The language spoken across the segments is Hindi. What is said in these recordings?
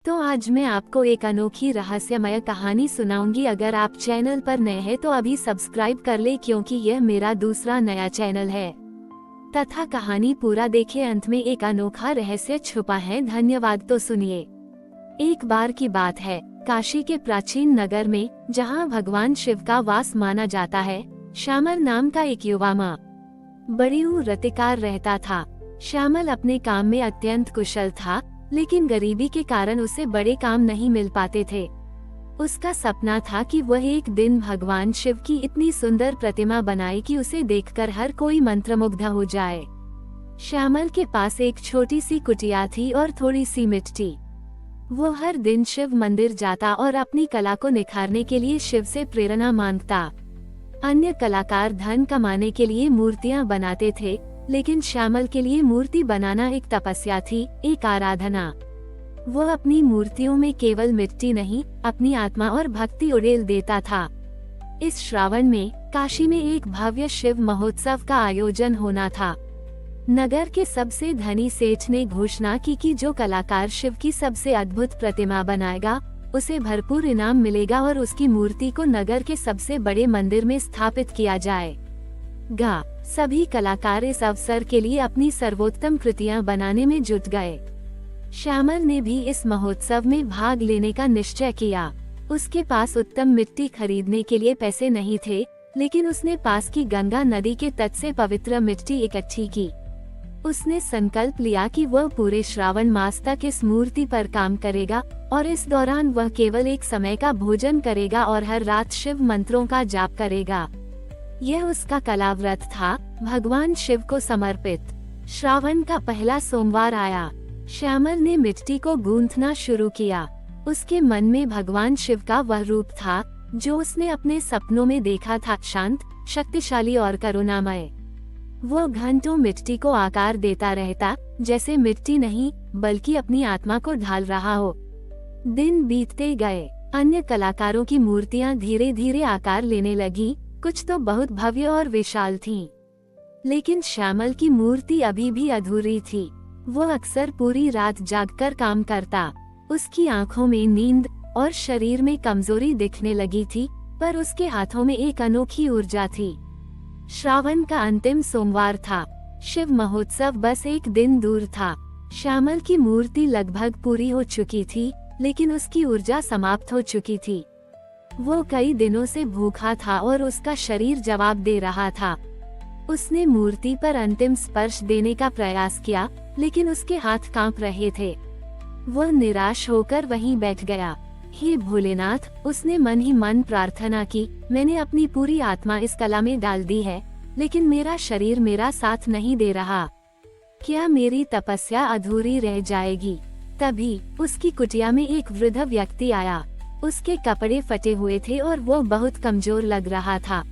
तो आज मैं आपको एक अनोखी रहस्यमय कहानी सुनाऊंगी। अगर आप चैनल पर नए हैं तो अभी सब्सक्राइब कर ले, क्योंकि यह मेरा दूसरा नया चैनल है। तथा कहानी पूरा देखे, अंत में एक अनोखा रहस्य छुपा है। धन्यवाद। तो सुनिए। एक बार की बात है, काशी के प्राचीन नगर में, जहाँ भगवान शिव का वास माना जाता है, श्यामल नाम का एक युवा माँ बड़ी रतिकार रहता था। श्यामल अपने काम में अत्यंत कुशल था, लेकिन गरीबी के कारण उसे बड़े काम नहीं मिल पाते थे। उसका सपना था कि वह एक दिन भगवान शिव की इतनी सुंदर प्रतिमा बनाए कि उसे देखकर हर कोई मंत्रमुग्ध हो जाए। श्यामल के पास एक छोटी सी कुटिया थी और थोड़ी सी मिट्टी। वो हर दिन शिव मंदिर जाता और अपनी कला को निखारने के लिए शिव से प्रेरणा मांगता। अन्य कलाकार धन कमाने के लिए मूर्तियां बनाते थे, लेकिन श्यामल के लिए मूर्ति बनाना एक तपस्या थी, एक आराधना। वो अपनी मूर्तियों में केवल मिट्टी नहीं, अपनी आत्मा और भक्ति उड़ेल देता था। इस श्रावण में काशी में एक भव्य शिव महोत्सव का आयोजन होना था। नगर के सबसे धनी सेठ ने घोषणा की कि जो कलाकार शिव की सबसे अद्भुत प्रतिमा बनाएगा, उसे भरपूर इनाम मिलेगा और उसकी मूर्ति को नगर के सबसे बड़े मंदिर में स्थापित किया जाएगा। सभी कलाकार इस अवसर के लिए अपनी सर्वोत्तम कृतियां बनाने में जुट गए। श्यामल ने भी इस महोत्सव में भाग लेने का निश्चय किया। उसके पास उत्तम मिट्टी खरीदने के लिए पैसे नहीं थे, लेकिन उसने पास की गंगा नदी के तट से पवित्र मिट्टी इकट्ठी की। उसने संकल्प लिया कि वह पूरे श्रावण मास तक इस मूर्ति पर काम करेगा, और इस दौरान वह केवल एक समय का भोजन करेगा और हर रात शिव मंत्रों का जाप करेगा। यह उसका कलाव्रत था, भगवान शिव को समर्पित। श्रावण का पहला सोमवार आया। श्यामल ने मिट्टी को गूंथना शुरू किया। उसके मन में भगवान शिव का वह रूप था जो उसने अपने सपनों में देखा था, शांत, शक्तिशाली और करुणामय। वो घंटों मिट्टी को आकार देता रहता, जैसे मिट्टी नहीं बल्कि अपनी आत्मा को ढाल रहा हो। दिन बीतते गए। अन्य कलाकारों की मूर्तियां धीरे धीरे आकार लेने लगी। कुछ तो बहुत भव्य और विशाल थीं, लेकिन श्यामल की मूर्ति अभी भी अधूरी थी। वो अक्सर पूरी रात जागकर काम करता। उसकी आंखों में नींद और शरीर में कमजोरी दिखने लगी थी, पर उसके हाथों में एक अनोखी ऊर्जा थी। श्रावण का अंतिम सोमवार था। शिव महोत्सव बस एक दिन दूर था। श्यामल की मूर्ति लगभग पूरी हो चुकी थी, लेकिन उसकी ऊर्जा समाप्त हो चुकी थी। वो कई दिनों से भूखा था और उसका शरीर जवाब दे रहा था। उसने मूर्ति पर अंतिम स्पर्श देने का प्रयास किया, लेकिन उसके हाथ कांप रहे थे। वह निराश होकर वहीं बैठ गया। हे भोलेनाथ, उसने मन ही मन प्रार्थना की, मैंने अपनी पूरी आत्मा इस कला में डाल दी है, लेकिन मेरा शरीर मेरा साथ नहीं दे रहा। क्या मेरी तपस्या अधूरी रह जाएगी? तभी उसकी कुटिया में एक वृद्ध व्यक्ति आया। उसके कपड़े फटे हुए थे और वो बहुत कमजोर लग रहा था।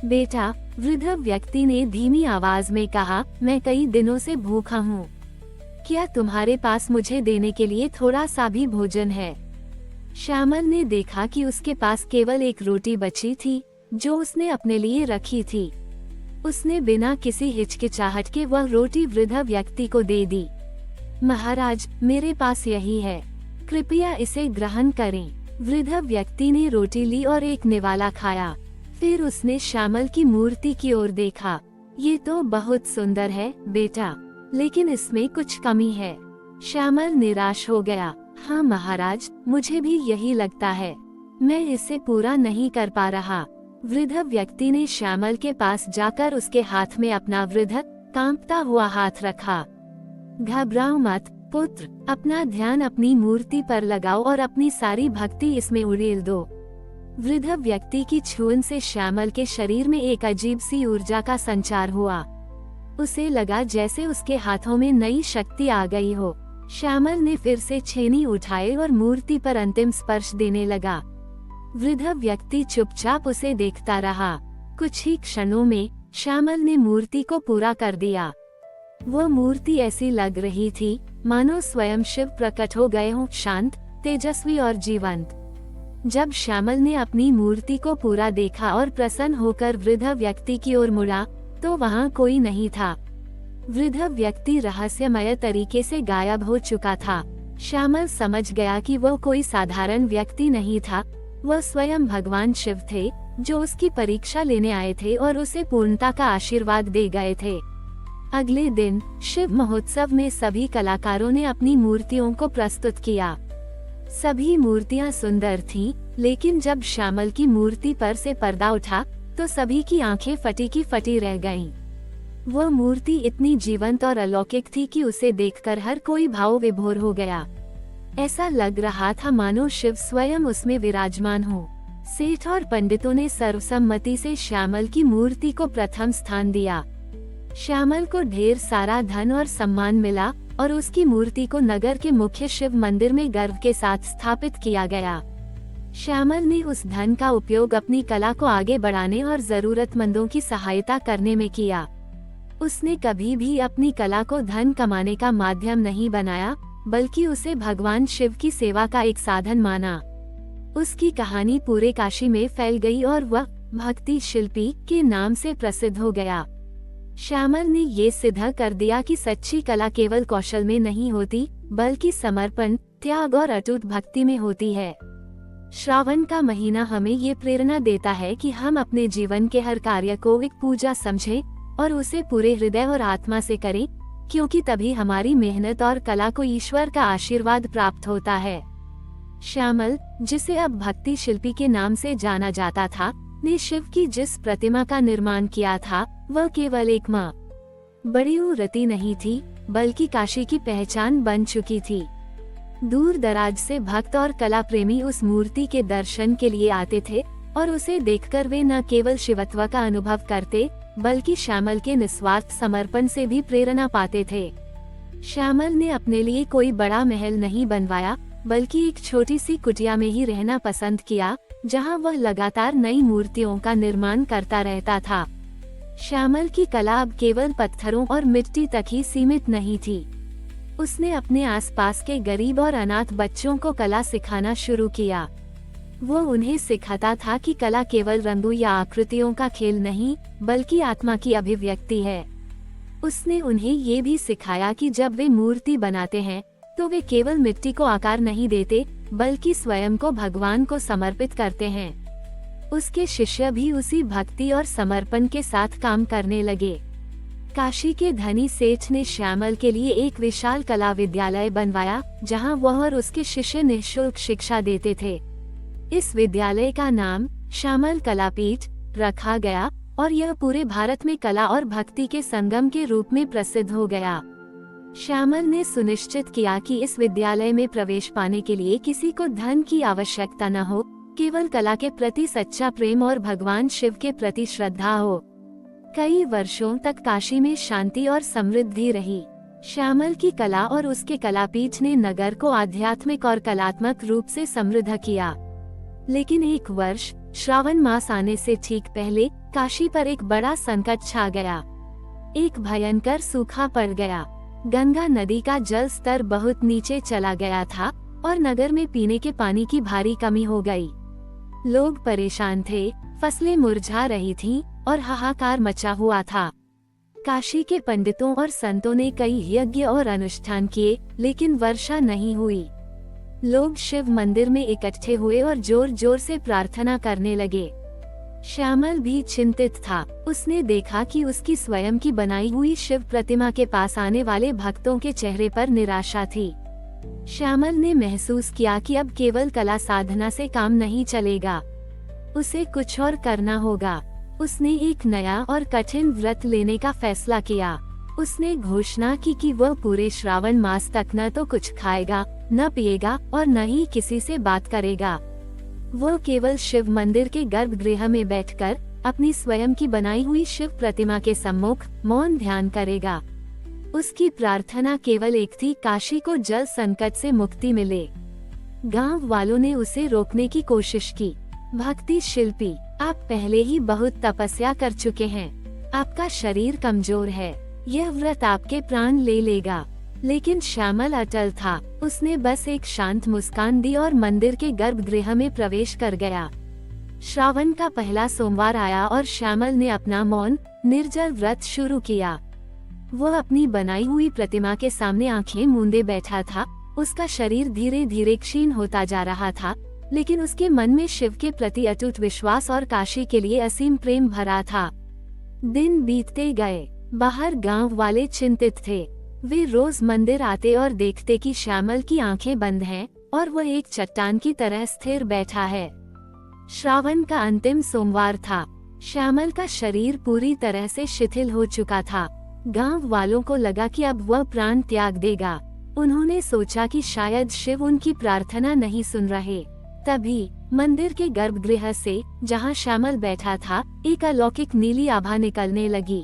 बेटा, वृद्ध व्यक्ति ने धीमी आवाज में कहा, मैं कई दिनों से भूखा हूँ। क्या तुम्हारे पास मुझे देने के लिए थोड़ा सा भी भोजन है? श्यामल ने देखा कि उसके पास केवल एक रोटी बची थी, जो उसने अपने लिए रखी थी। उसने बिना किसी हिचकिचाहट के वह रोटी वृद्ध व्यक्ति को दे दी। महाराज, मेरे पास यही है, कृपया इसे ग्रहण करें। वृद्ध व्यक्ति ने रोटी ली और एक निवाला खाया। फिर उसने श्यामल की मूर्ति की ओर देखा। ये तो बहुत सुंदर है बेटा, लेकिन इसमें कुछ कमी है। श्यामल निराश हो गया। हाँ महाराज, मुझे भी यही लगता है, मैं इसे पूरा नहीं कर पा रहा। वृद्ध व्यक्ति ने श्यामल के पास जाकर उसके हाथ में अपना वृद्ध कांपता हुआ हाथ रखा। घबराओ मत पुत्र, अपना ध्यान अपनी मूर्ति पर लगाओ और अपनी सारी भक्ति इसमें उड़ेल दो। वृद्ध व्यक्ति की छून से श्यामल के शरीर में एक अजीब सी ऊर्जा का संचार हुआ। उसे लगा जैसे उसके हाथों में नई शक्ति आ गई हो। श्यामल ने फिर से छेनी उठाई और मूर्ति पर अंतिम स्पर्श देने लगा। वृद्ध व्यक्ति चुपचाप उसे देखता रहा। कुछ ही क्षणों में श्यामल ने मूर्ति को पूरा कर दिया। वो मूर्ति ऐसी लग रही थी मानो स्वयं शिव प्रकट हो गए हों, शांत, तेजस्वी और जीवंत। जब श्यामल ने अपनी मूर्ति को पूरा देखा और प्रसन्न होकर वृद्ध व्यक्ति की ओर मुड़ा, तो वहाँ कोई नहीं था। वृद्ध व्यक्ति रहस्यमय तरीके से गायब हो चुका था। श्यामल समझ गया कि वह कोई साधारण व्यक्ति नहीं था, वह स्वयं भगवान शिव थे, जो उसकी परीक्षा लेने आए थे और उसे पूर्णता का आशीर्वाद दे गए थे। अगले दिन शिव महोत्सव में सभी कलाकारों ने अपनी मूर्तियों को प्रस्तुत किया। सभी मूर्तियां सुंदर थीं, लेकिन जब श्यामल की मूर्ति पर से पर्दा उठा तो सभी की आंखें फटी की फटी रह गईं। वह मूर्ति इतनी जीवंत और अलौकिक थी कि उसे देखकर हर कोई भाव विभोर हो गया। ऐसा लग रहा था मानो शिव स्वयं उसमें विराजमान हो। सेठ और पंडितों ने सर्वसम्मति से श्यामल की मूर्ति को प्रथम स्थान दिया। श्यामल को ढेर सारा धन और सम्मान मिला और उसकी मूर्ति को नगर के मुख्य शिव मंदिर में गर्व के साथ स्थापित किया गया। श्यामल ने उस धन का उपयोग अपनी कला को आगे बढ़ाने और जरूरतमंदों की सहायता करने में किया। उसने कभी भी अपनी कला को धन कमाने का माध्यम नहीं बनाया, बल्कि उसे भगवान शिव की सेवा का एक साधन माना। उसकी कहानी पूरे काशी में फैल गई और वह भक्ति शिल्पी के नाम से प्रसिद्ध हो गया। श्यामल ने ये सिद्ध कर दिया कि सच्ची कला केवल कौशल में नहीं होती, बल्कि समर्पण, त्याग और अटूट भक्ति में होती है। श्रावण का महीना हमें ये प्रेरणा देता है कि हम अपने जीवन के हर कार्य को एक पूजा समझें और उसे पूरे हृदय और आत्मा से करें, क्योंकि तभी हमारी मेहनत और कला को ईश्वर का आशीर्वाद प्राप्त होता है। श्यामल, जिसे अब भक्ति शिल्पी के नाम से जाना जाता था, ने शिव की जिस प्रतिमा का निर्माण किया था, वह केवल एक माँ बड़ी रति नहीं थी, बल्कि काशी की पहचान बन चुकी थी। दूर दराज से भक्त और कला प्रेमी उस मूर्ति के दर्शन के लिए आते थे और उसे देखकर वे न केवल शिवत्व का अनुभव करते, बल्कि श्यामल के निस्वार्थ समर्पण से भी प्रेरणा पाते थे। श्यामल ने अपने लिए कोई बड़ा महल नहीं बनवाया, बल्कि एक छोटी सी कुटिया में ही रहना पसंद किया, जहां वह लगातार नई मूर्तियों का निर्माण करता रहता था। श्यामल की कला अब केवल पत्थरों और मिट्टी तक ही सीमित नहीं थी। उसने अपने आसपास के गरीब और अनाथ बच्चों को कला सिखाना शुरू किया। वो उन्हें सिखाता था कि कला केवल रंगों या आकृतियों का खेल नहीं, बल्कि आत्मा की अभिव्यक्ति है। उसने उन्हें ये भी सिखाया कि जब वे मूर्ति बनाते हैं, तो वे केवल मिट्टी को आकार नहीं देते, बल्कि स्वयं को भगवान को समर्पित करते हैं। उसके शिष्य भी उसी भक्ति और समर्पण के साथ काम करने लगे। काशी के धनी सेठ ने श्यामल के लिए एक विशाल कला विद्यालय बनवाया, जहां वह और उसके शिष्य निःशुल्क शिक्षा देते थे। इस विद्यालय का नाम श्यामल कलापीठ रखा गया और यह पूरे भारत में कला और भक्ति के संगम के रूप में प्रसिद्ध हो गया। श्यामल ने सुनिश्चित किया कि इस विद्यालय में प्रवेश पाने के लिए किसी को धन की आवश्यकता न हो, केवल कला के प्रति सच्चा प्रेम और भगवान शिव के प्रति श्रद्धा हो। कई वर्षों तक काशी में शांति और समृद्धि रही। श्यामल की कला और उसके कलापीठ ने नगर को आध्यात्मिक और कलात्मक रूप से समृद्ध किया। लेकिन एक वर्ष श्रावण मास आने से ठीक पहले काशी पर एक बड़ा संकट छा गया। एक भयंकर सूखा पड़ गया। गंगा नदी का जल स्तर बहुत नीचे चला गया था और नगर में पीने के पानी की भारी कमी हो गई। लोग परेशान थे, फसलें मुरझा रही थीं और हाहाकार मचा हुआ था। काशी के पंडितों और संतों ने कई यज्ञ और अनुष्ठान किए, लेकिन वर्षा नहीं हुई। लोग शिव मंदिर में इकट्ठे हुए और जोर जोर से प्रार्थना करने लगे। श्यामल भी चिंतित था। उसने देखा कि उसकी स्वयं की बनाई हुई शिव प्रतिमा के पास आने वाले भक्तों के चेहरे पर निराशा थी। श्यामल ने महसूस किया कि अब केवल कला साधना से काम नहीं चलेगा, उसे कुछ और करना होगा। उसने एक नया और कठिन व्रत लेने का फैसला किया। उसने घोषणा की कि वह पूरे श्रावण मास तक न तो कुछ खाएगा, न पिएगा और न ही किसी से बात करेगा। वह केवल शिव मंदिर के गर्भगृह में बैठकर अपनी स्वयं की बनाई हुई शिव प्रतिमा के सम्मुख मौन ध्यान करेगा। उसकी प्रार्थना केवल एक थी, काशी को जल संकट से मुक्ति मिले। गांव वालों ने उसे रोकने की कोशिश की। भक्ति शिल्पी, आप पहले ही बहुत तपस्या कर चुके हैं, आपका शरीर कमजोर है, यह व्रत आपके प्राण ले लेगा। लेकिन श्यामल अटल था। उसने बस एक शांत मुस्कान दी और मंदिर के गर्भगृह में प्रवेश कर गया। श्रावण का पहला सोमवार आया और श्यामल ने अपना मौन निर्जल व्रत शुरू किया। वह अपनी बनाई हुई प्रतिमा के सामने आंखें मूंदे बैठा था उसका शरीर धीरे धीरे क्षीण होता जा रहा था, लेकिन उसके मन में शिव के प्रति अटूट विश्वास और काशी के लिए असीम प्रेम भरा था। दिन बीतते गए, बाहर गांव वाले चिंतित थे। वे रोज मंदिर आते और देखते कि श्यामल की आंखें बंद हैं और वह एक चट्टान की तरह स्थिर बैठा है। श्रावण का अंतिम सोमवार था। श्यामल का शरीर पूरी तरह से शिथिल हो चुका था। गांव वालों को लगा कि अब वह प्राण त्याग देगा। उन्होंने सोचा कि शायद शिव उनकी प्रार्थना नहीं सुन रहे। तभी मंदिर के गर्भगृह से, जहां श्यामल बैठा था, एक अलौकिक नीली आभा निकलने लगी।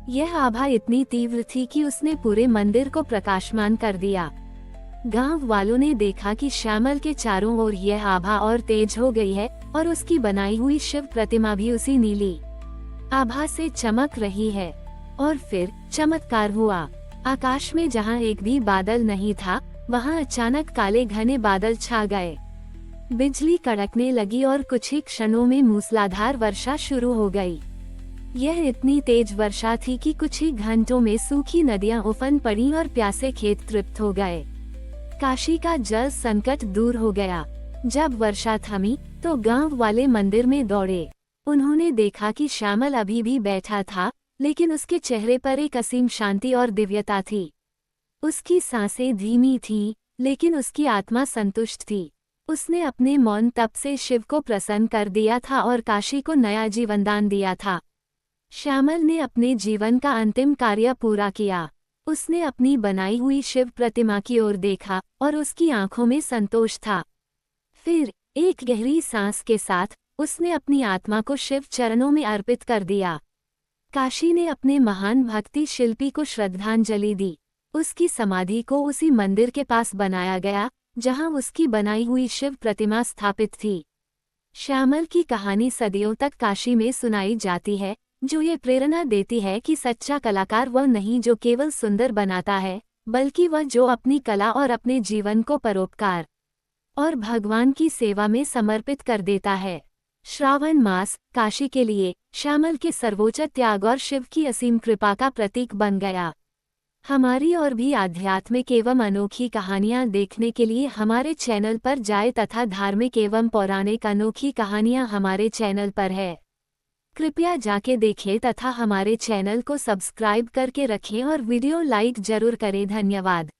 यह आभा इतनी तीव्र थी कि उसने पूरे मंदिर को प्रकाशमान कर दिया। गांव वालों ने देखा कि श्यामल के चारों ओर यह आभा और तेज हो गई है और उसकी बनाई हुई शिव प्रतिमा भी उसी नीली आभा से चमक रही है। और फिर चमत्कार हुआ। आकाश में जहां एक भी बादल नहीं था, वहां अचानक काले घने बादल छा गए। बिजली कड़कने लगी और कुछ ही क्षणों में मूसलाधार वर्षा शुरू हो गई। यह इतनी तेज वर्षा थी कि कुछ ही घंटों में सूखी नदियां उफन पड़ी और प्यासे खेत तृप्त हो गए। काशी का जल संकट दूर हो गया। जब वर्षा थमी तो गांव वाले मंदिर में दौड़े। उन्होंने देखा कि श्यामल अभी भी बैठा था, लेकिन उसके चेहरे पर एक असीम शांति और दिव्यता थी। उसकी सांसें धीमी थीं, लेकिन उसकी आत्मा संतुष्ट थी। उसने अपने मौन तप से शिव को प्रसन्न कर दिया था और काशी को नया जीवनदान दिया था। श्यामल ने अपने जीवन का अंतिम कार्य पूरा किया। उसने अपनी बनाई हुई शिव प्रतिमा की ओर देखा और उसकी आंखों में संतोष था। फिर एक गहरी सांस के साथ उसने अपनी आत्मा को शिव चरणों में अर्पित कर दिया। काशी ने अपने महान भक्ति शिल्पी को श्रद्धांजलि दी। उसकी समाधि को उसी मंदिर के पास बनाया गया जहां उसकी बनाई हुई शिव प्रतिमा स्थापित थी। श्यामल की कहानी सदियों तक काशी में सुनाई जाती है, जो ये प्रेरणा देती है कि सच्चा कलाकार वह नहीं जो केवल सुंदर बनाता है, बल्कि वह जो अपनी कला और अपने जीवन को परोपकार और भगवान की सेवा में समर्पित कर देता है। श्रावण मास काशी के लिए श्यामल के सर्वोच्च त्याग और शिव की असीम कृपा का प्रतीक बन गया। हमारी और भी आध्यात्मिक एवं अनोखी कहानियाँ देखने के लिए हमारे चैनल पर जाएं तथा धार्मिक एवं पौराणिक अनोखी कहानियाँ हमारे चैनल पर है। कृपया जाके देखें तथा हमारे चैनल को सब्सक्राइब करके रखें और वीडियो लाइक जरूर करें। धन्यवाद।